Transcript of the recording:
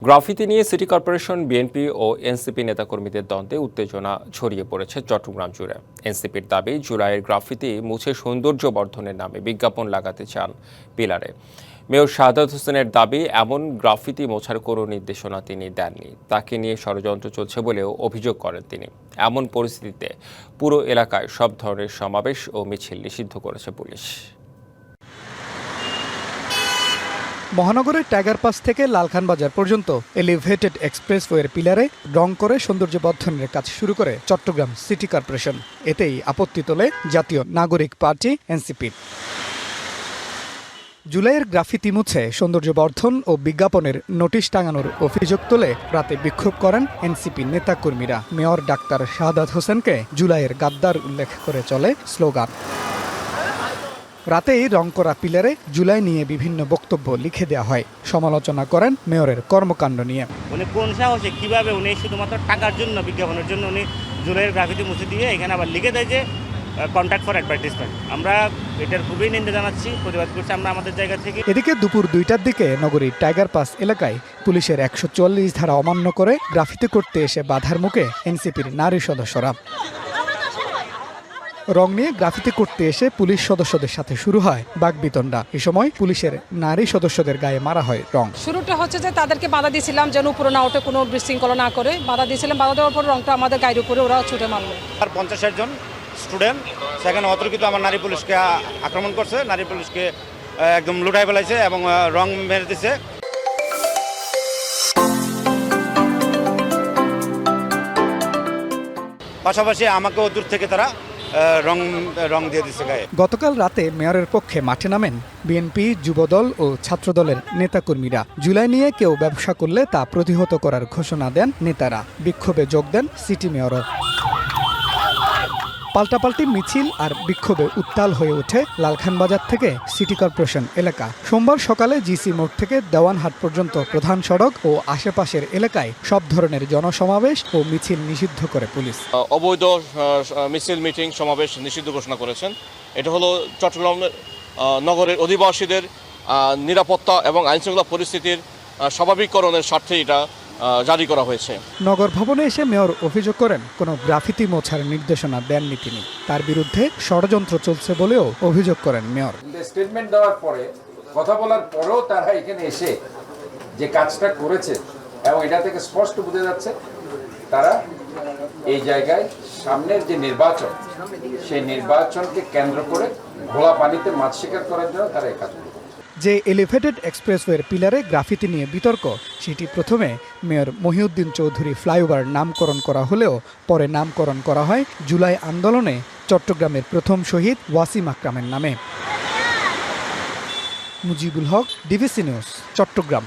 Graffiti নিয়ে city corporation, BNP ও NCP নেতাকর্মীদের দ্বন্দ্বে উত্তেজনা ছড়িয়ে পড়েছে চট্টগ্রাম জুড়ে। এনসিপির দাবি, জুলাইয়ের গ্রাফিতি মুছে সৌন্দর্য বর্ধনের নামে বিজ্ঞাপন লাগাতে চান পিলারে। মেয়র শাহাদাত হোসেনের দাবি, এমন গ্রাফিতি মোছার কোনো নির্দেশনা তিনি দেননি, তাকে নিয়ে ষড়যন্ত্র চলছে বলেও অভিযোগ করেন তিনি। এমন পরিস্থিতিতে পুরো এলাকায় সব ধরনের সমাবেশ ও মিছিল নিষিদ্ধ করেছে পুলিশ। মহানগরের টাইগার পাস থেকে লালখান বাজার পর্যন্ত এলিভেটেড এক্সপ্রেসওয়ের পিলারে রং করে সৌন্দর্য বর্ধনের কাজ শুরু করে চট্টগ্রাম সিটি কর্পোরেশন। এতেই আপত্তি তোলে জাতীয় নাগরিক পার্টি এনসিপি। জুলাইয়ের গ্রাফিতি মুছে সৌন্দর্য বর্ধন ও বিজ্ঞাপনের নোটিশ টাঙানোর অভিযোগ তুলে রাতে বিক্ষোভ করেন এনসিপি নেতাকর্মীরা। মেয়র ডাক্তার শাহাদাত হোসেনকে জুলাইয়ের গাদ্দার উল্লেখ করে চলে স্লোগান। রাতেই রং করা পিলারে জুলাই নিয়ে বিভিন্ন বক্তব্য লিখে দেওয়া হয়। সমালোচনা করেন মেয়রের কর্মকাণ্ড নিয়ে। উনি কোন সাহসে, কিভাবে উনি শুধুমাত্র টাকার জন্য, বিজ্ঞাপনের জন্য উনি জুলাইয়ের গ্রাফিতি মুছে দিয়ে এখানে আবার লিখে দেয় যে কন্ট্যাক্ট ফর অ্যাডভার্টাইজমেন্ট। আমরা এটার খুবই নিন্দা জানাচ্ছি, প্রতিবাদ করছি আমরা আমাদের জায়গা থেকে। এদিকে দুপুর 2টার দিকে নগরীর টাইগার পাস এলাকায় পুলিশের 144 ধারা অমান্য করে গ্রাফিতি করতে এসে বাধার মুখে এনসিপির নারী সদস্যরা। রং নিয়ে গ্রাফিতি করতে এসে পুলিশ সদস্যদের সাথে শুরু হয় বাকবিতণ্ডা। এ সময় পুলিশের নারী সদস্যদের গায়ে মারা হয় রং। শুরুটা হচ্ছে যে তাদেরকে বাধা দিয়েছিলাম যেন উপরে না ওঠে, কোনো বিশৃঙ্খলা না করে বাধা দিয়েছিলাম। বাধা দেওয়ার পর রংটা আমাদের গায়ের উপরে ওরা ছুটে মারলো। আর 50-60 জন স্টুডেন্ট সেখানে অতর্কিত আমার নারী পুলিশকে আক্রমণ করছে, নারী পুলিশকে একদম লুটাই ফেলাইছে এবং রং মেরে দিছে। পাশাপাশি আমাকেও দূর থেকে তারা রং দিয়ে দিচ্ছে গায়ে। গতকাল রাতে মেয়রের পক্ষে মাঠে নামেন বিএনপি, যুবদল ও ছাত্রদলের নেতাকর্মীরা। জুলাই নিয়ে কেউ ব্যবসা করলে তা প্রতিহত করার ঘোষণা দেন নেতারা। বিক্ষোভে যোগ দেন সিটি মেয়রও। পাল্টাপাল্টি মিছিল আর বিক্ষোভে উত্তাল হয়ে ওঠে লালখান বাজার থেকে সিটি কর্পোরেশন এলাকা। সোমবার সকালে জিসি মোড় থেকে দেওয়ানহাট পর্যন্ত প্রধান সড়ক ও আশেপাশের এলাকায় সব ধরনের জনসমাবেশ ও মিছিল নিষিদ্ধ করে পুলিশ। অবৈধ মিছিল, মিটিং, সমাবেশ নিষিদ্ধ ঘোষণা করেছেন। এটা হলো চট্টগ্রাম নগরের অধিবাসীদের নিরাপত্তা এবং আইনশৃঙ্খলা পরিস্থিতির স্বাভাবিককরণের স্বার্থে এটা জারি করা হয়েছে। নগর ভবনে এসে মেয়র অভিযোগ করেন, কোনো গ্রাফিতি মোছার নির্দেশনা দেননি তিনি। তার বিরুদ্ধে ষড়যন্ত্র চলছে বলেও অভিযোগ করেন মেয়র। স্টেটমেন্ট দেওয়ার পরে, কথা বলার পরেও তারা এখানে এসে যে কাজটা করেছে এবং এটা থেকে স্পষ্ট বোঝা যাচ্ছে তারা এই জায়গায় সামনের যে নির্বাচন, সেই নির্বাচনকে কেন্দ্র করে ঘোলা পানিতে মাছ শিকার করার জন্য তারা এই কাজ করে। যে এলিভেটেড এক্সপ্রেসওয়ের পিলারে গ্রাফিতি নিয়ে বিতর্ক, সেটি প্রথমে মেয়র মহিউদ্দিন চৌধুরী ফ্লাইওভার নামকরণ করা হলেও পরে নামকরণ করা হয় জুলাই আন্দোলনে চট্টগ্রামের প্রথম শহীদ ওয়াসিম আকরামের নামে। Mujibul Haque, DBC news, Chittagong.